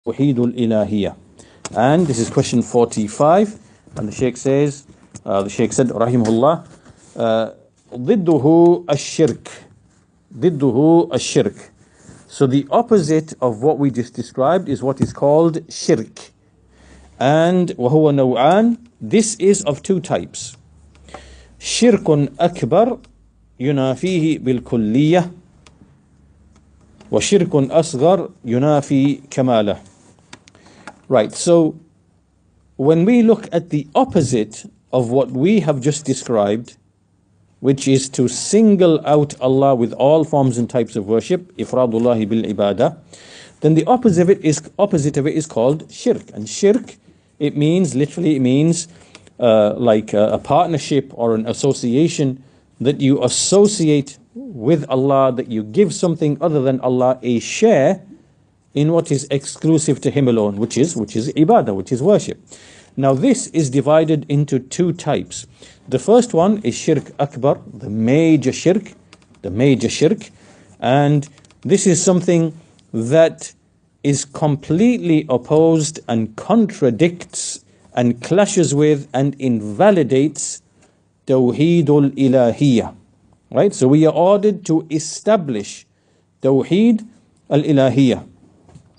Tawheed Ulooheeyah. And this is question 45. And the Shaykh says, the Shaykh said, Rahimahullah, ضده الشرك. ضده الشرك. So the opposite of what we just described is what is called shirk. And وهو نوعان. This is of two types. شرك أكبر ينافيه بالكلية وشرك أصغر ينافي كماله. Right, so when we look at the opposite of what we have just described, which is to single out Allah with all forms and types of worship, ifradullahi bil ibadah, then the opposite of it is called shirk. And shirk, it means, literally it means like a partnership or an association that you associate with Allah, that you give something other than Allah a share in what is exclusive to Him alone, which is ibadah, which is worship. Now this is divided into two types. The first one is shirk akbar, the major shirk, and this is something that is completely opposed and contradicts and clashes with and invalidates Tawheed al-Ilahiyyah. Right? So we are ordered to establish Tawheed al-Ilahiyyah.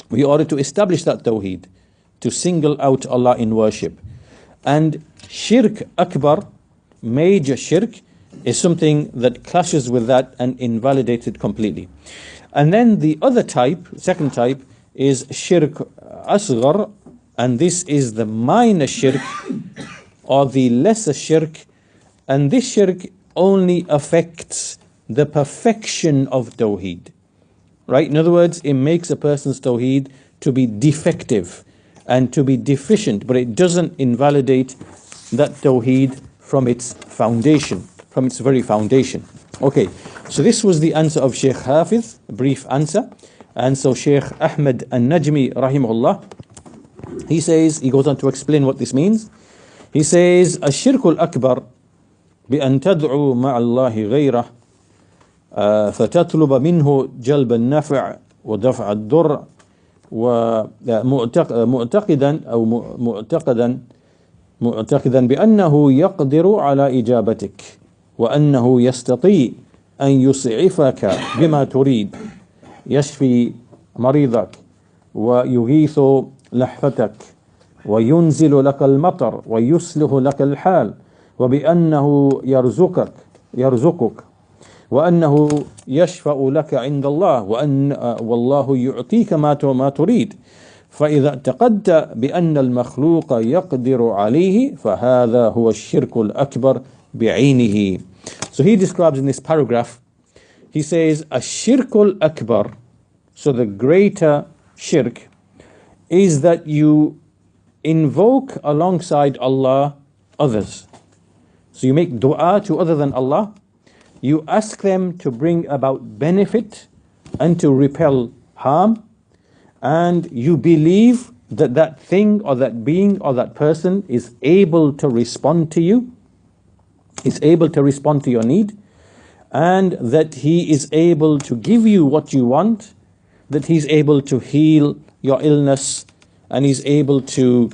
We are ordered to establish that Tawheed, to single out Allah in worship. And shirk akbar, major shirk, is something that clashes with that and invalidates it completely. And then the other type, second type, is shirk asghar, and this is the minor shirk or the lesser shirk. And this shirk only affects the perfection of Tawheed. Right? In other words, it makes a person's Tawheed to be defective and to be deficient, but it doesn't invalidate that Tawheed from its foundation, from its very foundation. Okay, so this was the answer of Shaykh Hafiz, a brief answer. And so Shaykh Ahmed al-Najmi, rahimahullah, he goes on to explain what this means. He says, الشرك الأكبر بأن تدعو مع الله غيره فتطلب منه جلب النفع ودفع الضر معتقدا بأنه يقدر على إجابتك وأنه يستطيع أن يسعفك بما تريد، يشفي مريضك ويغيث لحفتك وينزل لك المطر ويصلح لك الحال، وبأنه يرزقك وأنه يشفع لك عند الله والله يعطيك ما تريد. فإذا اعتقدت بأن المخلوق يقدر عليه فهذا هو الشرك الأكبر بعينه. So he describes in this paragraph, he says, الشرك الأكبر, so the greater shirk, is that you invoke alongside Allah others. So you make dua to other than Allah, you ask them to bring about benefit and to repel harm, and you believe that that thing or that being or that person is able to respond to you, is able to respond to your need, and that he is able to give you what you want, that he's able to heal your illness, and he's able to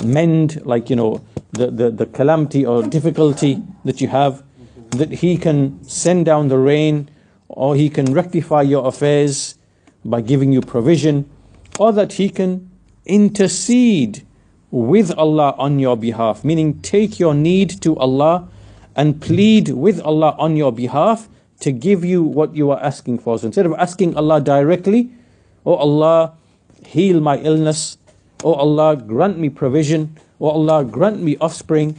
mend, like, the calamity or difficulty that you have, that he can send down the rain, or he can rectify your affairs by giving you provision, or that he can intercede with Allah on your behalf, meaning take your need to Allah and plead with Allah on your behalf to give you what you are asking for. So instead of asking Allah directly, oh Allah, heal my illness, oh Allah, grant me provision, oh Allah, grant me offspring,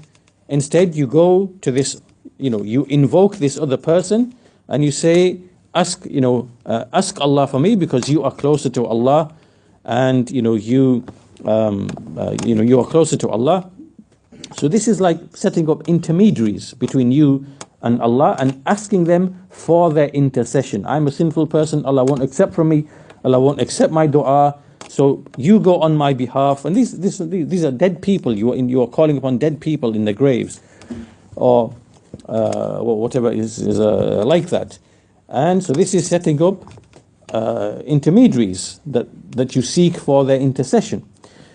instead you go to this, you invoke this other person and you say, ask Allah for me because you are closer to Allah, and you are closer to Allah. So this is like setting up intermediaries between you and Allah and asking them for their intercession. I'm a sinful person, Allah won't accept from me, Allah won't accept my dua, so you go on my behalf. And these are dead people. You are calling upon dead people in the graves, or whatever is like that. And so this is setting up intermediaries that you seek for their intercession.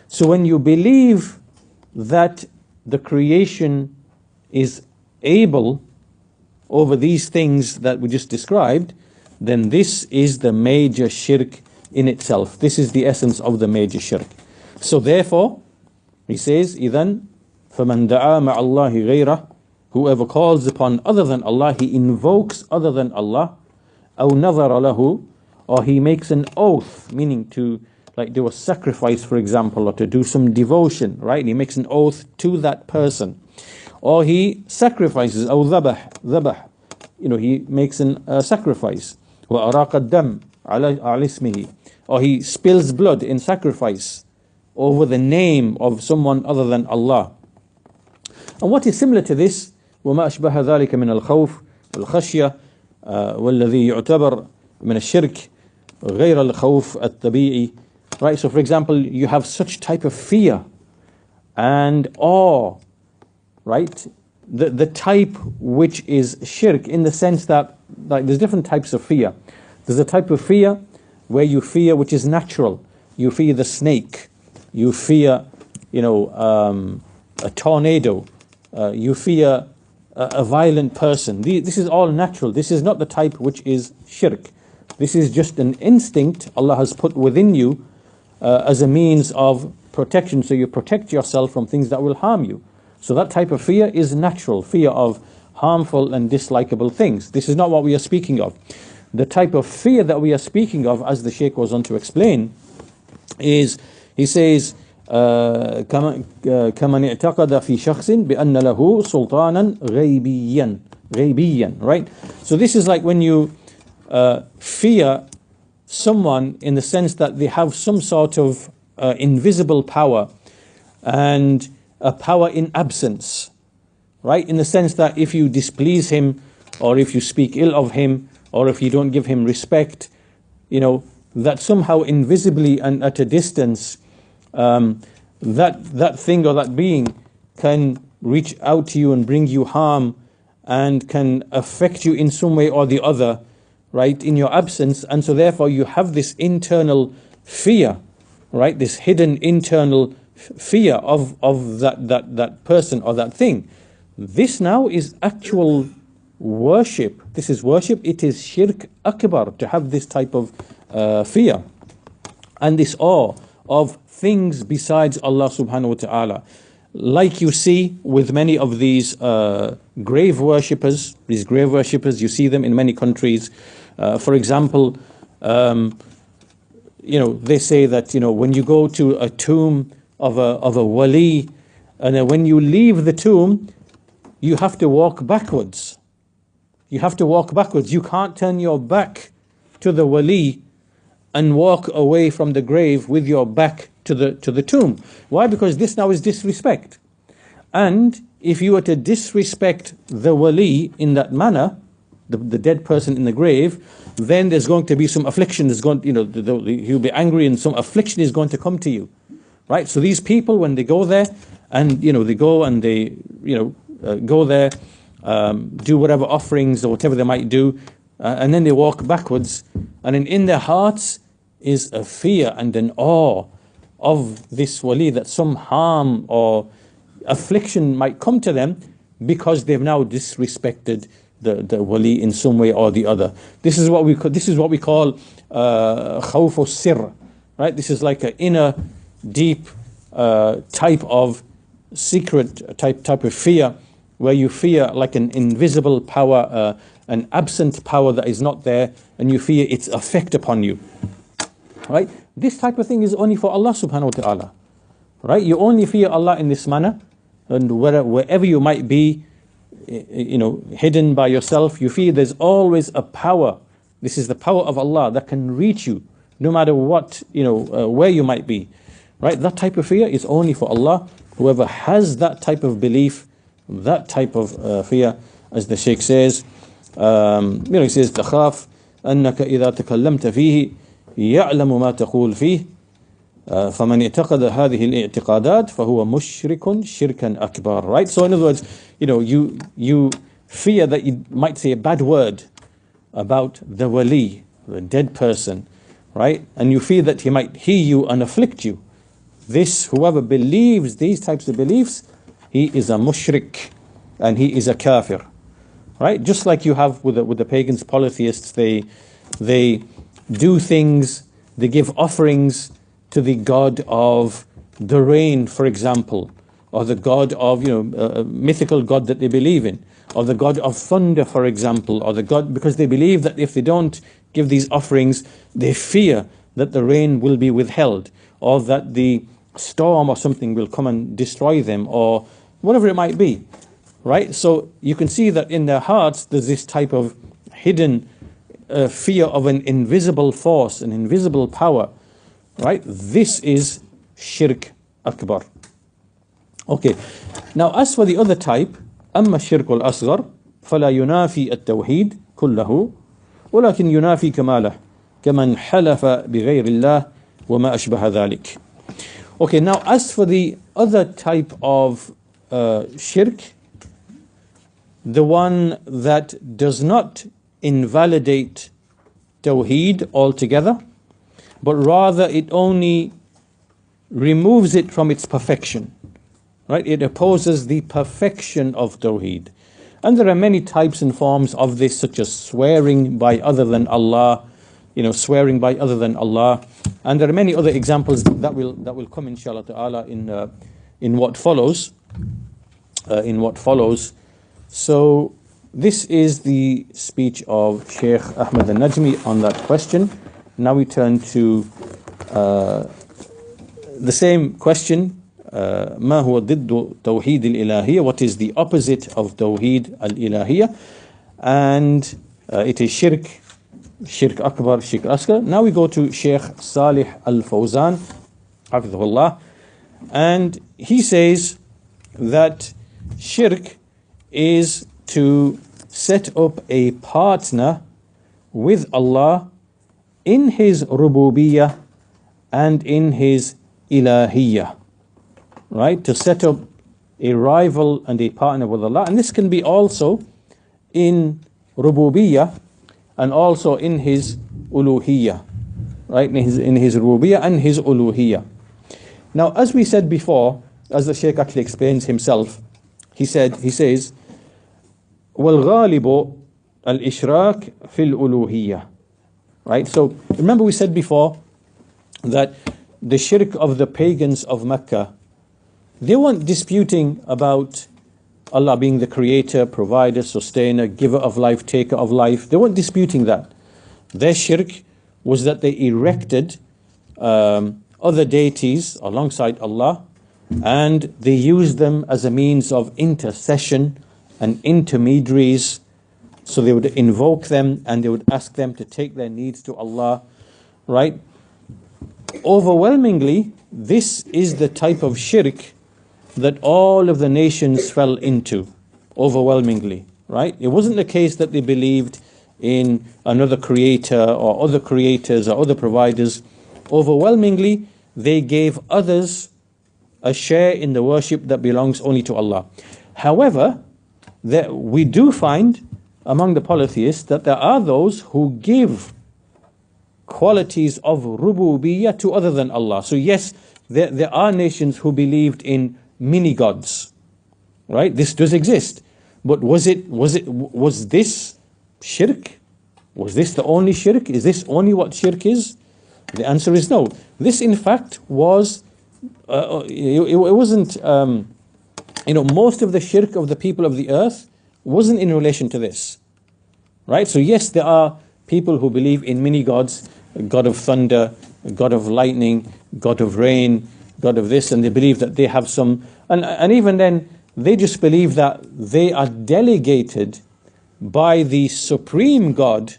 So when you believe that the creation is able over these things that we just described, then this is the major shirk in itself. This is the essence of the major shirk. So therefore, he says, إِذَنْ فَمَنْ دَعَا مَعَ اللَّهِ غَيْرَهُ, whoever calls upon other than Allah, he invokes other than Allah, أَوْ نَظَرَ لَهُ, or he makes an oath, meaning to like do a sacrifice, for example, or to do some devotion, right? He makes an oath to that person. Or he sacrifices, أو ذبح, he makes a sacrifice. وأراق الدم على اسمه, or he spills blood in sacrifice over the name of someone other than Allah. And what is similar to this, وما أشبه ذلك من الخوف والخشية والذي يعتبر من الشرك غير الخوف الطبيعي. Right, so for example, you have such type of fear and awe, right? The type which is shirk, in the sense that like there's different types of fear. There's a type of fear where you fear which is natural. You fear the snake. You fear, a tornado. You fear a violent person. This is all natural. This is not the type which is shirk. This is just an instinct Allah has put within you as a means of protection, so you protect yourself from things that will harm you. So that type of fear is natural, fear of harmful and dislikable things. This is not what we are speaking of. The type of fear that we are speaking of, as the Shaykh goes on to explain, is, he says, كمن اعتقد في شخص بأن له سلطانا غيبيا, right? So this is like when you fear someone in the sense that they have some sort of invisible power and a power in absence, right? In the sense that if you displease him, or if you speak ill of him, or if you don't give him respect, that somehow invisibly and at a distance, that thing or that being can reach out to you and bring you harm and can affect you in some way or the other, right, in your absence. And so therefore you have this internal fear, right, this hidden internal fear of that person or that thing. This now is actual worship. This is worship. It is shirk akbar to have this type of fear and this awe of things besides Allah subhanahu wa ta'ala. Like you see with many of these grave worshippers, you see them in many countries. For example, they say that, when you go to a tomb of a wali, and then when you leave the tomb, you have to walk backwards. You have to walk backwards. You can't turn your back to the wali and walk away from the grave with your back to the tomb. Why? Because this now is disrespect. And if you were to disrespect the wali in that manner, the dead person in the grave, then there's going to be some affliction. He'll be angry, and some affliction is going to come to you, right? So these people, when they go there, and they go and they go there, do whatever offerings or whatever they might do, and then they walk backwards, and then in their hearts is a fear and an awe of this wali, that some harm or affliction might come to them because they've now disrespected the wali in some way or the other. This is what we call khawf sir, right? This is like an inner, deep type of secret type of fear, where you fear like an invisible power, an absent power that is not there, and you fear its effect upon you, right? This type of thing is only for Allah subhanahu wa ta'ala, right? You only fear Allah in this manner, and wherever you might be, hidden by yourself, you fear there's always a power. This is the power of Allah that can reach you no matter what, where you might be, right? That type of fear is only for Allah. Whoever has that type of belief, that type of fear, as the Shaykh says, he says, تخاف أنك إذا تكلمت فيه يعلم ما تقول فيه فمن اعتقد هذه الاعتقادات فهو مشرك شركا أكبر. Right? So in other words, you fear that you might say a bad word about the wali, a dead person, right? And you fear that he might hear you and afflict you. Whoever believes these types of beliefs, he is a mushrik and he is a kafir, right? Just like you have with the pagans, polytheists, they do things, they give offerings to the god of the rain, for example, or the god of, a mythical god that they believe in, or the god of thunder, for example, or the god, because they believe that if they don't give these offerings, they fear that the rain will be withheld, or that the storm or something will come and destroy them, or whatever it might be, right? So you can see that in their hearts there's this type of hidden fear of an invisible force, an invisible power, right? This is shirk akbar. Okay, now as for the other type, أما الشرك الأصغر فلا ينافي التوحيد كله ولكن ينافي كماله كمن حلف بغير الله وما أشبه ذلك. Okay, now as for the other type of shirk, the one that does not invalidate Tawheed altogether, but rather it only removes it from its perfection, right? It opposes the perfection of Tawheed. And there are many types and forms of this, such as swearing by other than Allah, swearing by other than Allah. And there are many other examples that will come, inshallah ta'ala, in what follows. So this is the speech of Sheikh Ahmed al-Najmi on that question. Now we turn to the same question. ما هو ضد توحيد الإلهية? What is the opposite of Tawheed al-Ilahiyya? And it is shirk akbar, shirk asghar. Now we go to Sheikh Salih al-Fawzan, hafidhahullah, and he says that shirk is to set up a partner with Allah in his rububiyyah and in his ilahiyya, right? To set up a rival and a partner with Allah. And this can be also in rububiyyah and also in his ulooheeyah, right? In his rububiyyah and his ulooheeyah. Now, as we said before, as the Shaykh actually explains himself, he says, وَالْغَالِبُ الْإِشْرَاكِ فِي الْأُلُوهِيَّةِ. Right? So, remember we said before that the shirk of the pagans of Mecca, they weren't disputing about Allah being the creator, provider, sustainer, giver of life, taker of life. They weren't disputing that. Their shirk was that they erected other deities alongside Allah, and they used them as a means of intercession and intermediaries. So they would invoke them and they would ask them to take their needs to Allah, right? Overwhelmingly, this is the type of shirk that all of the nations fell into, overwhelmingly, right? It wasn't the case that they believed in another creator or other creators or other providers. Overwhelmingly, they gave others a share in the worship that belongs only to Allah. However, we do find among the polytheists that there are those who give qualities of rububiyyah to other than Allah. So yes, there are nations who believed in mini gods, right? This does exist, but was this shirk? Was this the only shirk? Is this only what shirk is? The answer is no. This, in fact, was it wasn't. Most of the shirk of the people of the earth wasn't in relation to this, right? So yes, there are people who believe in mini gods, god of thunder, god of lightning, god of rain, god of this, and they believe that they have some, and even then, they just believe that they are delegated by the supreme God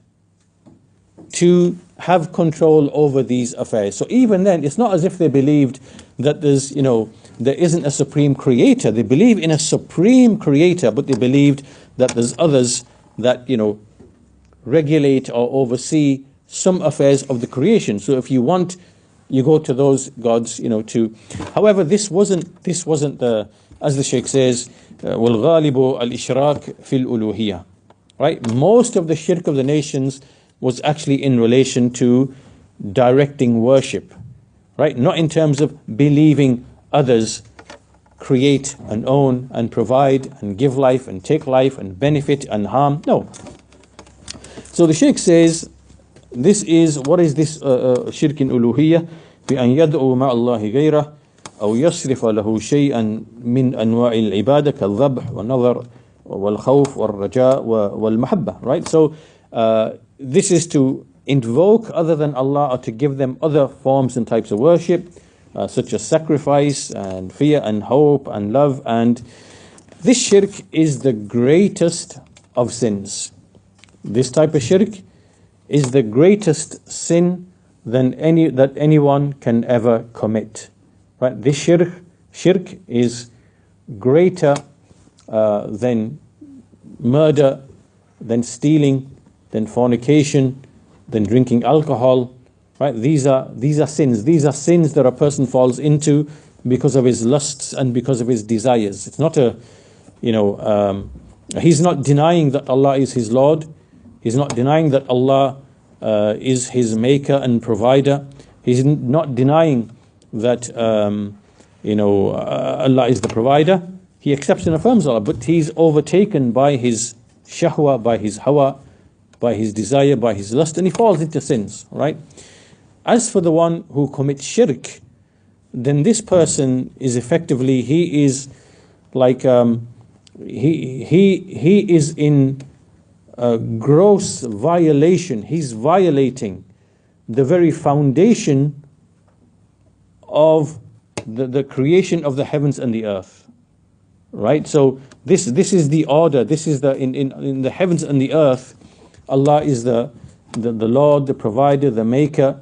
to have control over these affairs. So even then, it's not as if they believed that there isn't a supreme creator. They believe in a supreme creator, but they believed that there's others that, regulate or oversee some affairs of the creation. So if you want, you go to those gods, to. However, this wasn't the, as the Shaykh says, وَالْغَالِبُ الْإِشْرَاكِ فِي الْأُلُوهِيَّةِ. Right? Most of the shirk of the nations was actually in relation to directing worship, right? Not in terms of believing others create and own and provide and give life and take life and benefit and harm. No. So the Shaykh says, this is, what is this shirk in uluhiyyah? بأن يدعو مع الله غيره أو يصرف له شيئا من أنواع العبادة كالذبح والنظر والخوف والرجاء والمحبة, right? So this is to invoke other than Allah, or to give them other forms and types of worship, such as sacrifice and fear and hope and love. And this shirk is the greatest of sins. This type of shirk is the greatest sin that anyone can ever commit. Right? This shirk is greater than murder, than stealing, than fornication, than drinking alcohol. Right? These are sins. These are sins that a person falls into because of his lusts and because of his desires. It's not he's not denying that Allah is his Lord. He's not denying that Allah is his maker and provider. He's not denying that Allah is the provider. He accepts and affirms Allah, but he's overtaken by his shahwa, by his hawa, by his desire, by his lust, and he falls into sins, right? As for the one who commits shirk, then this person is effectively, he is like he is in a gross violation. He's violating the very foundation of the creation of the heavens and the earth, right? So this is the order. This is in the heavens and the earth. Allah is the Lord, the provider, the maker,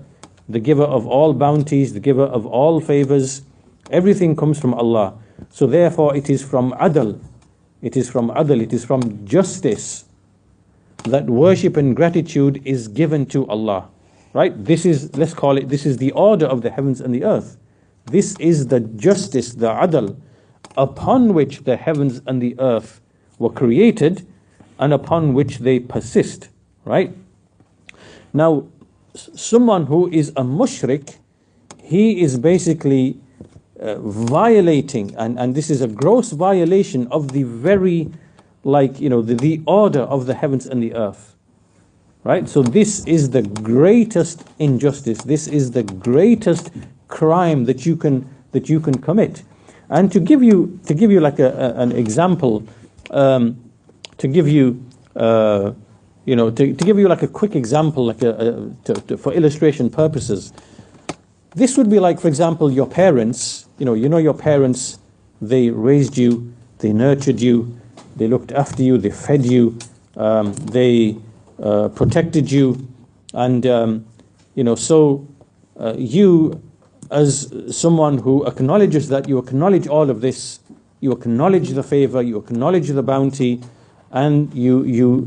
the giver of all bounties, the giver of all favors. Everything comes from Allah. So therefore it is from adl, it is from justice that worship and gratitude is given to Allah, right? This is, let's call it, this is the order of the heavens and the earth. This is the justice, the adl, upon which the heavens and the earth were created and upon which they persist, right? Now, someone who is a mushrik, he is basically violating, and this is a gross violation of the very, the order of the heavens and the earth, right? So this is the greatest injustice. This is the greatest crime that you can commit. And to give you like an example, to give you like a quick example, like for illustration purposes, this would be like, for example, your parents. Your parents, they raised you, they nurtured you, they looked after you, they fed you, they protected you, and so you, as someone who acknowledges that, you acknowledge all of this, you acknowledge the favor, you acknowledge the bounty, and you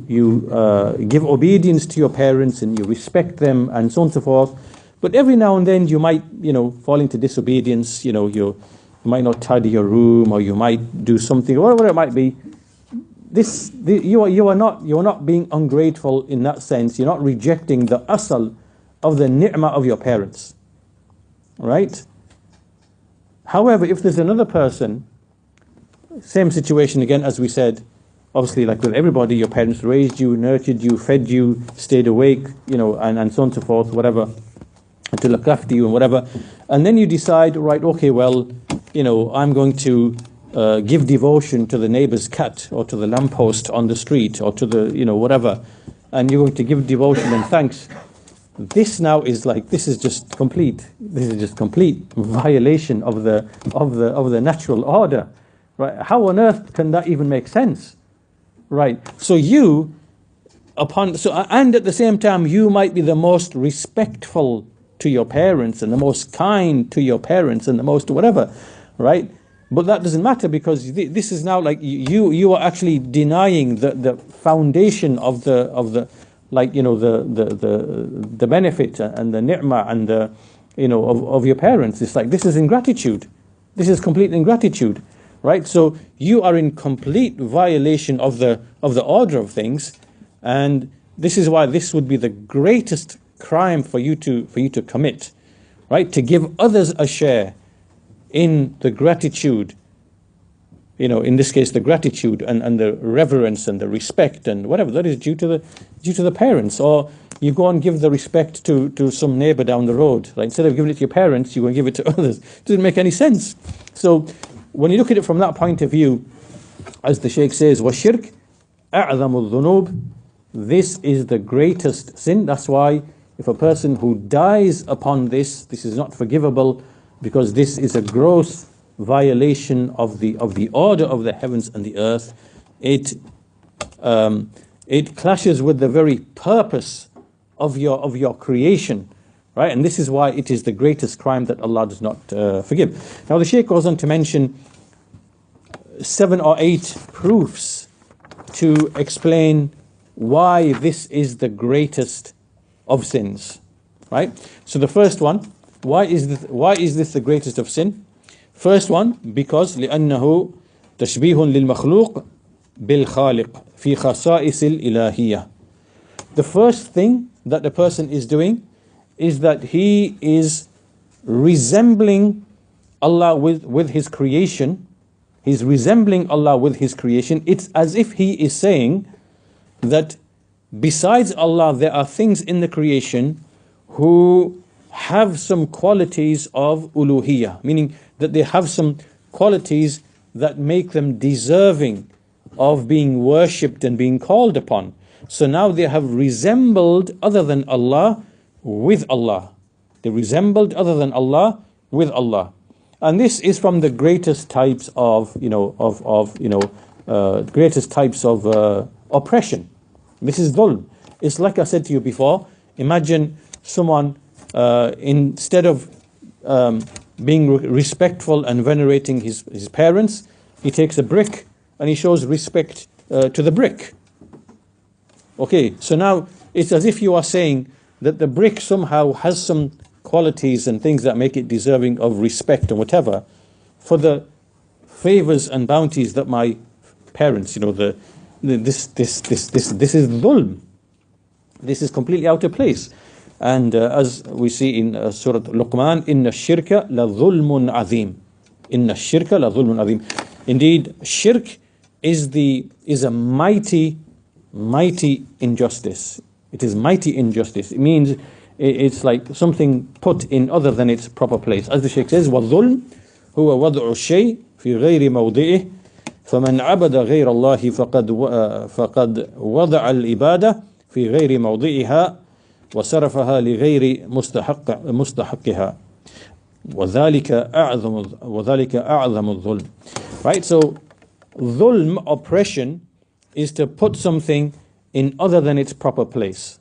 give obedience to your parents and you respect them and so on and so forth. But every now and then you might fall into disobedience. You might not tidy your room, or you might do something, or whatever it might be. You are not being ungrateful in that sense. You're not rejecting the asal of the ni'mah of your parents, right? However, if there's another person, same situation again, as we said, obviously, like with everybody, your parents raised you, nurtured you, fed you, stayed awake, and so on and so forth, whatever, and to look after you and whatever. And then you decide, right, okay, well, I'm going to give devotion to the neighbor's cat, or to the lamppost on the street, or to the, whatever. And you're going to give devotion and thanks. This now is like, this is just complete violation of the natural order, right? How on earth can that even make sense? Right. So and at the same time, you might be the most respectful to your parents and the most kind to your parents and the most whatever, right? But that doesn't matter, because this is now like you are actually denying the foundation of the benefit and the ni'mah and of your parents. It's like, this is ingratitude. This is complete ingratitude. Right, so you are in complete violation of the order of things, and this is why this would be the greatest crime for you to commit, right? To give others a share in the gratitude, in this case, the gratitude and the reverence and the respect and whatever that is due to the parents. Or you go and give the respect to some neighbor down the road. Like, instead of giving it to your parents, you go and give it to others. It doesn't make any sense. So when you look at it from that point of view, as the Shaykh says, وَالشِّرْكِ أَعْظَمُ الذُّنُوبِ, this is the greatest sin. That's why if a person who dies upon this is not forgivable, because this is a gross violation of the order of the heavens and the earth. It clashes with the very purpose of your creation, right? And this is why it is the greatest crime that Allah does not forgive. Now the Shaykh goes on to mention 7 or 8 proofs to explain why this is the greatest of sins, right? So the first one, why is this the greatest of sin? First one, because لأنه تشبيه للمخلوق بالخالق في خصائص الإلهية. The first thing that the person is doing is that he is resembling Allah with his creation. He's resembling Allah with his creation. It's as if he is saying that besides Allah, there are things in the creation who have some qualities of Ulooheeyah, meaning that they have some qualities that make them deserving of being worshipped and being called upon. So now they have resembled other than Allah with Allah. They resembled other than Allah with Allah. And this is from the greatest types of, greatest types of oppression. This is dhulm. It's like I said to you before, imagine someone, instead of being respectful and venerating his parents, he takes a brick and he shows respect to the brick. Okay, so now it's as if you are saying that the brick somehow has some qualities and things that make it deserving of respect and whatever, for the favors and bounties that my parents, this is dhulm. This is completely out of place. And as we see in Surah Luqman, إِنَّ الشِّرْكَ لَظُلْمٌ عَظِيمٌ. إِنَّ الشِّرْكَ لَظُلْمٌ عَظِيمٌ. Indeed, shirk is a mighty injustice. It is mighty injustice. It means it's like something put in other than its proper place. As the Shaykh says, وَالظُّلْمُ هُوَ وَضْعُ الشَّيْءِ فِي غَيْرِ مَوْضِئِهِ فَمَنْ عَبَدَ غَيْرَ اللَّهِ فَقَدْ وَضَعَ الْعِبَادَةِ فِي غَيْرِ مَوْضِئِهَا وَصَرَفَهَا لِغَيْرِ مُسْتَحَقِّهَا وَذَلِكَ أَعْظَمُ الظُّلْمِ. Right, so dhulm, oppression, is to put something in other than its proper place.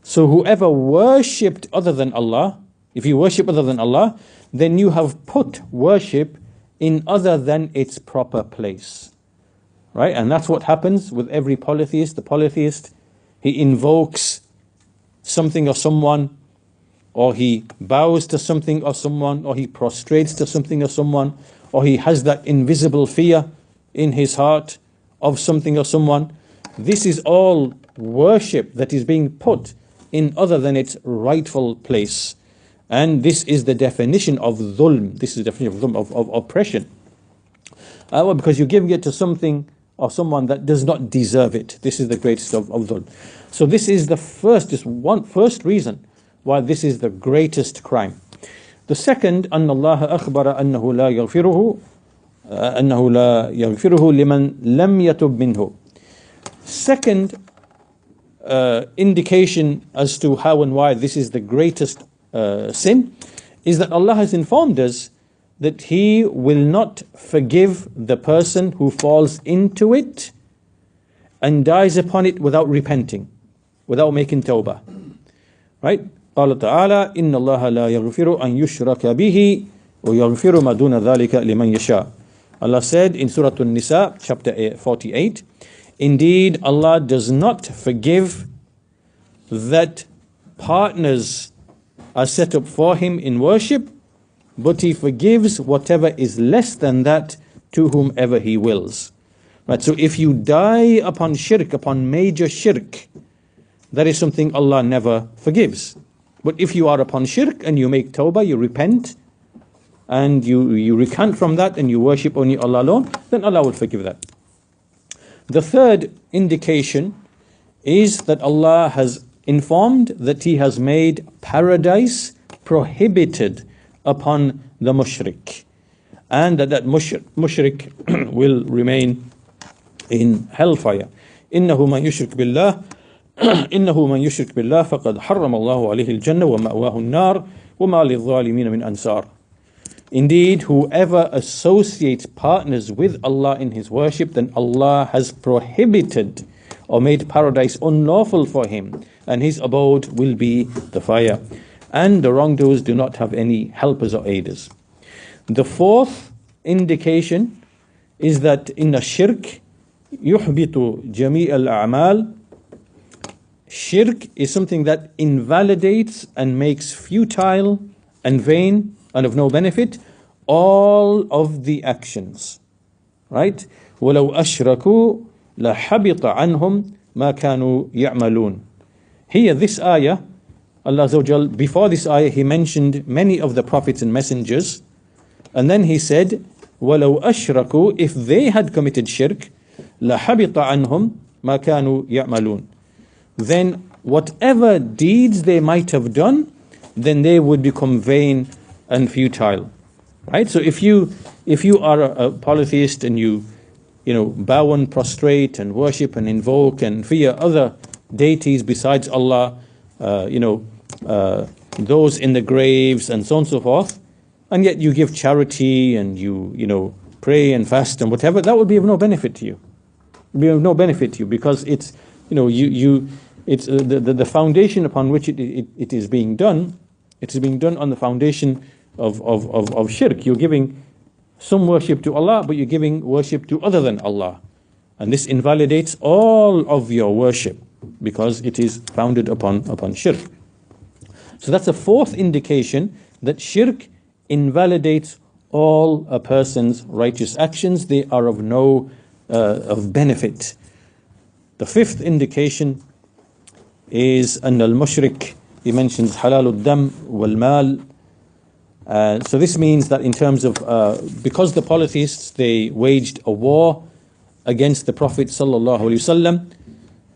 So whoever worshipped other than Allah, if you worship other than Allah, then you have put worship in other than its proper place. Right? And that's what happens with every polytheist. The polytheist, he invokes something or someone, or he bows to something or someone, or he prostrates to something or someone, or he has that invisible fear in his heart of something or someone. This is all worship that is being put in other than its rightful place. And this is the definition of dhulm. This is the definition of dhulm, of oppression. Because you're giving it to something or someone that does not deserve it. This is the greatest of dhulm. So this is the first reason why this is the greatest crime. The second, أن الله أخبر أنه لا يغفره لمن لم يتب منه. Second indication as to how and why this is the greatest sin is that Allah has informed us that He will not forgive the person who falls into it and dies upon it without repenting, without making tawbah. Right? قال تعالى إن الله لا يغفر أن يشرك به ويغفر ما دون ذلك لمن يشاء. Allah said in Surah An-Nisa, chapter 48, indeed Allah does not forgive that partners are set up for Him in worship, but He forgives whatever is less than that to whomever He wills. Right, so if you die upon shirk, upon major shirk, that is something Allah never forgives. But if you are upon shirk and you make tawbah, you repent, and you recant from that and you worship only Allah alone, then Allah will forgive that. The third indication is that Allah has informed that He has made paradise prohibited upon the mushrik, and that mushrik will remain in hellfire. إنه من يشرك بالله إنه من يشرك بالله فقد حرم الله عليه الجنة ومأواه النار وما للظالمين من أنصار. Indeed, whoever associates partners with Allah in his worship, then Allah has prohibited or made paradise unlawful for him, and his abode will be the fire. And the wrongdoers do not have any helpers or aiders. The fourth indication is that in the shirk يحبط جميع الأعمال. Shirk is something that invalidates and makes futile and vain and of no benefit all of the actions. Right? وَلَوْ أَشْرَكُوا لَحَبِطَ عَنْهُمْ مَا كَانُوا يَعْمَلُونَ. Here, this ayah, Allah Azza wa Jal, before this ayah, He mentioned many of the prophets and messengers, and then He said, وَلَوْ أَشْرَكُوا, if they had committed shirk, لَحَبِطَ عَنْهُمْ مَا كَانُوا يَعْمَلُونَ. Then whatever deeds they might have done, then they would become vain and futile. Right? So if you are a polytheist and you bow and prostrate and worship and invoke and fear other deities besides Allah, those in the graves and so on and so forth, and yet you give charity and you pray and fast and whatever, that would be of no benefit to you. It would be of no benefit to you, because it's it's the foundation upon which it is being done. It is being done on the foundation of shirk. You're giving some worship to Allah, but you're giving worship to other than Allah, and this invalidates all of your worship because it is founded upon shirk. So that's a fourth indication that shirk invalidates all a person's righteous actions. They are of no of benefit. The fifth indication is أن المشرك, he mentions حلال الدم والمال. So this means that in terms of because the polytheists, they waged a war against the Prophet sallallahu alaihi wasallam,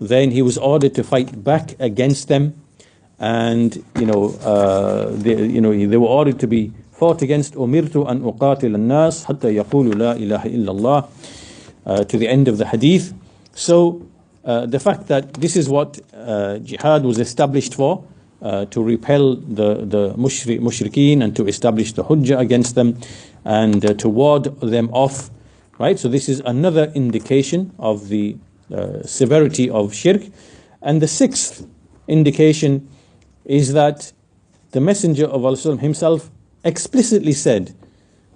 then he was ordered to fight back against them, and they were ordered to be fought against. أمرت أن أقاتل الناس حتى يقولوا لا إله إلا الله, to the end of the hadith. So the fact that this is what jihad was established for, to repel the mushrikeen and to establish the hujjah against them and to ward them off, right? So this is another indication of the severity of shirk. And the sixth indication is that the Messenger of Allah himself explicitly said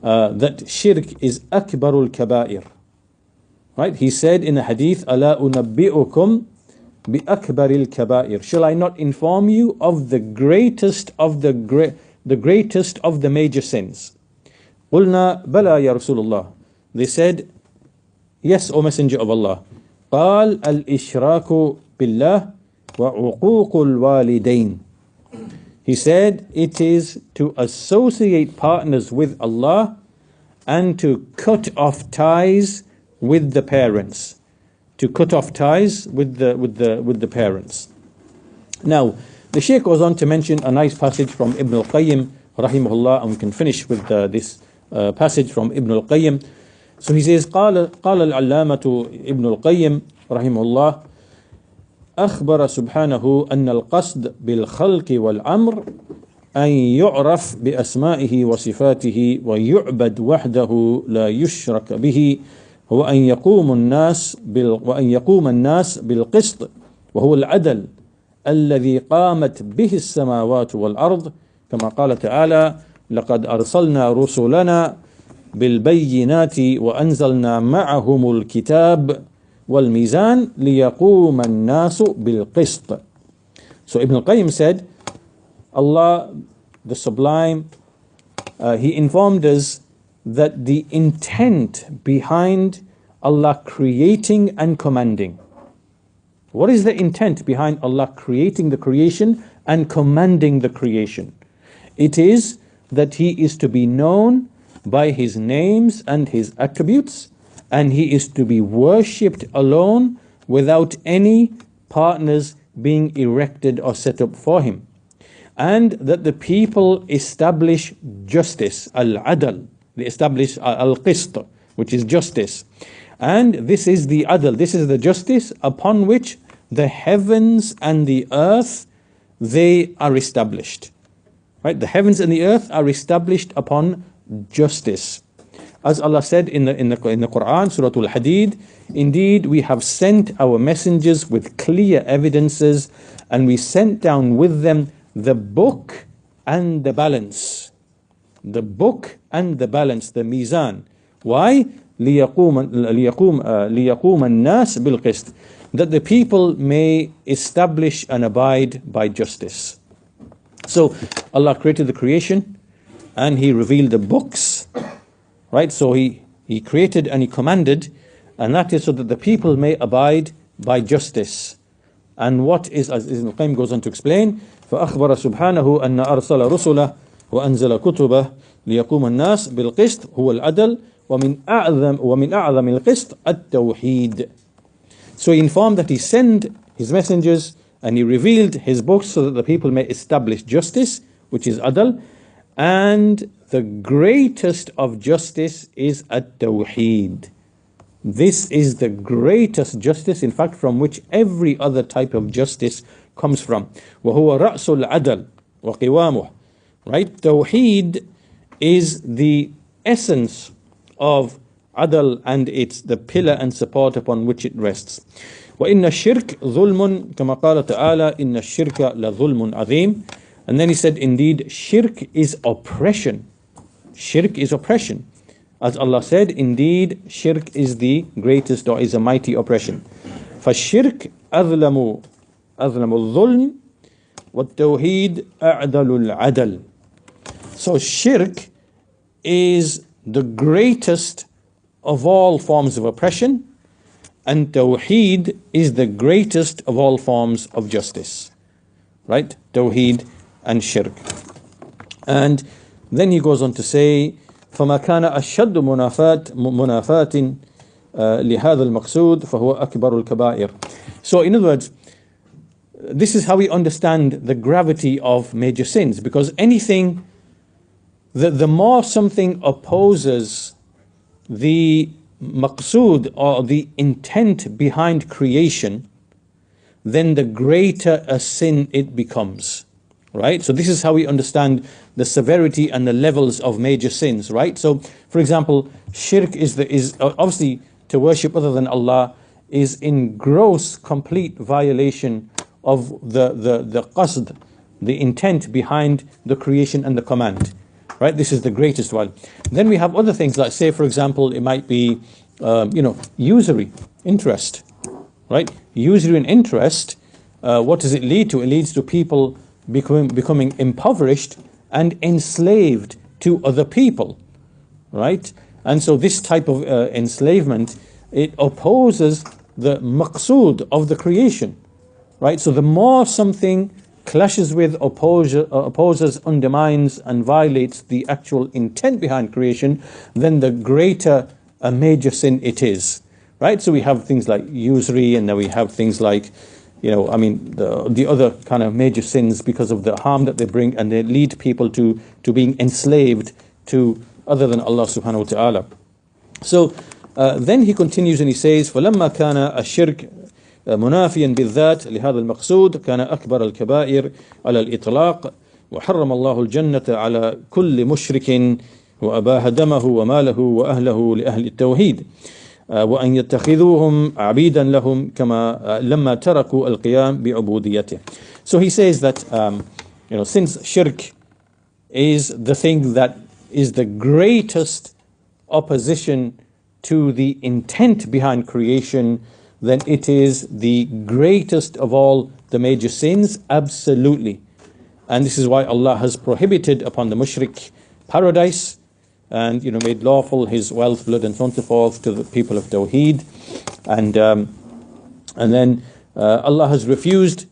that shirk is akbarul kabair. Right? He said in a hadith, أَلَا أُنَبِّئُكُمْ بِأَكْبَرِ الْكَبَائِرِ. Shall I not inform you of the greatest of the greatest of the major sins? قُلْنَا بَلَا يَا رَسُولُ اللَّهِ. They said, yes, O Messenger of Allah. قال الإشراك بالله وعقوق الوالدين. He said, it is to associate partners with Allah and to cut off ties with the parents. To cut off ties with the parents. Now, the Shaykh goes on to mention a nice passage from Ibn al-Qayyim rahimahullah, and we can finish with this passage from Ibn al-Qayyim. So he says, قال العلامة ابن القيم رحمه الله أخبر سبحانه أن القصد بالخلق والأمر أن يعرف بأسمائه وصفاته ويعبد وحده لا يشرك به، هو أن يقوم الناس بالقسط وهو العدل الذي قامت به السماوات والأرض، كما قال تعالى لقد أرسلنا رسلنا بالبينات وأنزلنا معهم الكتاب والميزان ليقوم الناس بالقسط. So Ibn al-Qayyim said, Allah the Sublime, He informed us that the intent behind Allah creating and commanding What is the intent behind Allah creating the creation and commanding the creation? It is that He is to be known by His names and His attributes, and He is to be worshipped alone without any partners being erected or set up for Him. And that the people establish justice, al-adl, they establish al-qist, which is justice. And this is the adl, this is the justice upon which the heavens and the earth, they are established. Right? The heavens and the earth are established upon justice. As Allah said in the Quran, Surah Al-Hadid, indeed we have sent our messengers with clear evidences, and we sent down with them the book and the balance. The book and the balance, the mizan. Why? لِيَقُومَ النَّاسِ بِالْقِسْطِ, that the people may establish and abide by justice. So Allah created the creation and He revealed the books, right? So He created and He commanded, and that is so that the people may abide by justice. And what is, as Ibn al-Qayyim goes on to explain, فأخبر سبحانه أن أرسل رسله وأنزل كتبه ليقوم الناس بالقسط هو العدل ومن أعظم القسط التوحيد. So He informed that He sent His messengers and He revealed His books so that the people may establish justice, which is adl, and the greatest of justice is at-Tawheed. This is the greatest justice, in fact, from which every other type of justice comes from. وَهُوَ رَأْسُ الْعَدَلِ وَقِوَامُهُ. Right? Tawheed is the essence of adl, and it's the pillar and support upon which it rests. وَإِنَّ الشِّرْكَ ظُلْمٌ كَمَا قَالَ تَعَالَى إِنَّ الشِّرْكَ لَظُلْمٌ عَظِيمٌ. And then He said, indeed, shirk is oppression. Shirk is oppression. As Allah said, indeed, shirk is the greatest, or is a mighty oppression. فَالشِّرْكَ أَظْلَمُ الظُّلْمِ وَالتَّوْحِيدُ أَعْدَلُ الْعَدَلِ. So shirk is the greatest of all forms of oppression, and Tawheed is the greatest of all forms of justice. Right? Tawheed and shirk. And then he goes on to say, فما كان أشد منافاة لهذا المقصود فهو أكبر الكبائر. So in other words, this is how we understand the gravity of major sins, because anything, the more something opposes the maqsood, or the intent behind creation, then the greater a sin it becomes. Right? So this is how we understand the severity and the levels of major sins, right? So, for example, shirk is obviously to worship other than Allah is in gross, complete violation of the qasd, the intent behind the creation and the command. Right? This is the greatest one. Then we have other things, like, say, for example, it might be, usury, interest. Right? Usury and interest, what does it lead to? It leads to people becoming impoverished and enslaved to other people, right? And so this type of enslavement, it opposes the maqsood of the creation, right? So the more something clashes with, opposes, undermines and violates the actual intent behind creation, then the greater a major sin it is, right? So we have things like usury, and then we have things like, the other kind of major sins, because of the harm that they bring, and they lead people to being enslaved to other than Allah subhanahu wa ta'ala. So then he continues and he says, فَلَمَّا كَانَ الشِّرْكُ منافيا بالذات لهذا المقصود كان أكبر الكبائر على الإطلاق وحرم الله الجنة على كل مشرك وأباح دمه وماله وأهله لأهل التوحيد وأن يتخذوهم عبيدا لهم كما لما تركوا القيام بعبوديته. So he says that since shirk is the thing that is the greatest opposition to the intent behind creation, then it is the greatest of all the major sins, absolutely. And this is why Allah has prohibited upon the mushrik paradise, and made lawful his wealth, blood, and so on and so forth to the people of Tawheed. And then Allah has refused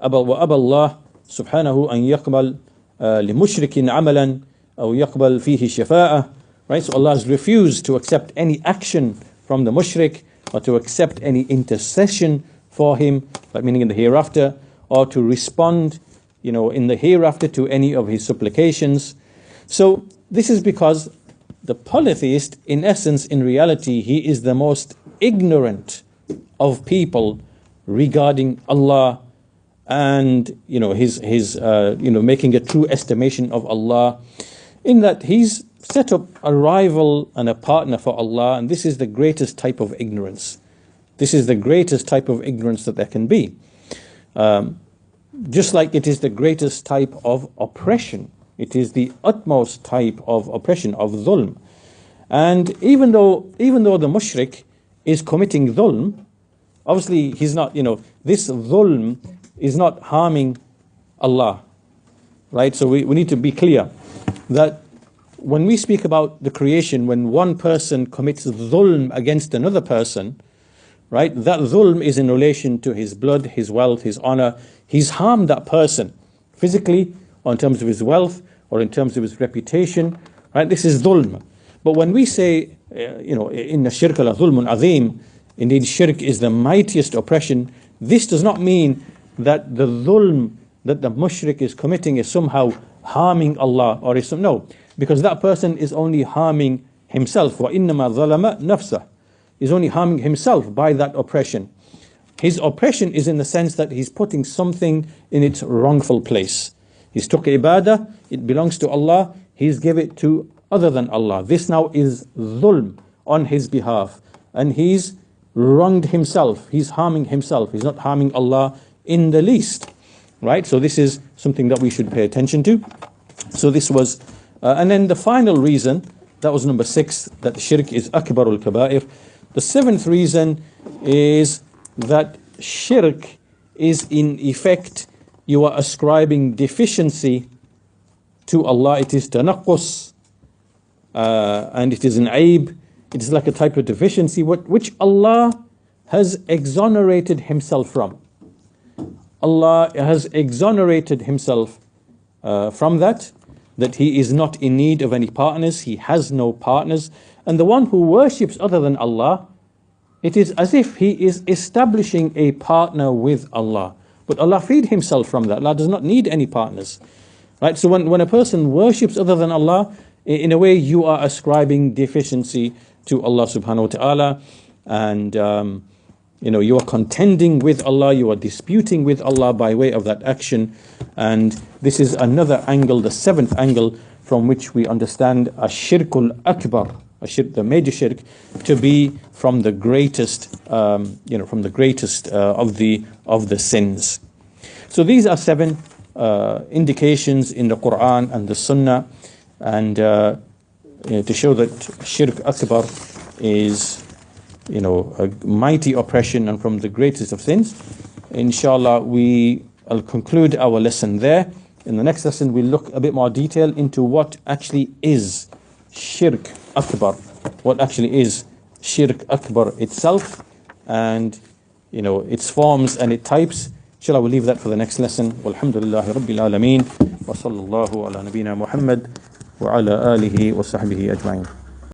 وأبى الله سبحانه أن يقبل لمشرك عملا أو يقبل فيه شفاعة. Right, so Allah has refused to accept any action from the mushrik, or to accept any intercession for him, like meaning in the hereafter, or to respond, in the hereafter to any of his supplications. So this is because the polytheist, in essence, in reality, he is the most ignorant of people regarding Allah, and his making a true estimation of Allah, in that he's set up a rival and a partner for Allah, and this is the greatest type of ignorance. This is the greatest type of ignorance that there can be. Just like it is the greatest type of oppression. It is the utmost type of oppression, of dhulm. And even though the mushrik is committing dhulm, obviously he's not, this dhulm is not harming Allah. Right? So we need to be clear that when we speak about the creation, when one person commits dhulm against another person, right, that dhulm is in relation to his blood, his wealth, his honor. He's harmed that person physically, or in terms of his wealth, or in terms of his reputation. Right? This is dhulm. But when we say, inna shirka la dhulmun azim, indeed shirk is the mightiest oppression, this does not mean that the dhulm that the mushrik is committing is somehow harming Allah, or is no. Because that person is only harming himself. وَإِنَّمَا ظَلَمَ نَفْسَهُ. He's only harming himself by that oppression. His oppression is in the sense that he's putting something in its wrongful place. He's took ibadah, it belongs to Allah, he's give it to other than Allah. This now is dhulm on his behalf. And he's wronged himself. He's harming himself. He's not harming Allah in the least. Right? So this is something that we should pay attention to. So this was... and then the final reason, that was number 6, that shirk is akbarul kaba'ir. The 7th reason is that shirk is in effect, you are ascribing deficiency to Allah. It is tanaqqus, and it is an aib. It is like a type of deficiency which Allah has exonerated himself from. Allah has exonerated himself from that he is not in need of any partners, he has no partners. And the one who worships other than Allah, it is as if he is establishing a partner with Allah. But Allah freed himself from that. Allah does not need any partners. Right? So when a person worships other than Allah, in a way you are ascribing deficiency to Allah subhanahu wa ta'ala, and you are contending with Allah, you are disputing with Allah by way of that action. And this is another angle, the 7th angle, from which we understand ash-shirkul akbar, the major shirk, to be from the greatest, of the sins. So these are 7 indications in the Quran and the Sunnah, and to show that shirk akbar is, a mighty oppression and from the greatest of sins. Inshallah, I'll conclude our lesson there. In the next lesson, we'll look a bit more detail into what actually is shirk akbar, what actually is shirk akbar itself, and its forms and its types. Inshallah, we'll leave that for the next lesson. Walhamdulillahi Rabbil Alameen, wa sallallahu ala nabiyyina Muhammad wa ala alihi wa sahbihi ajma'in.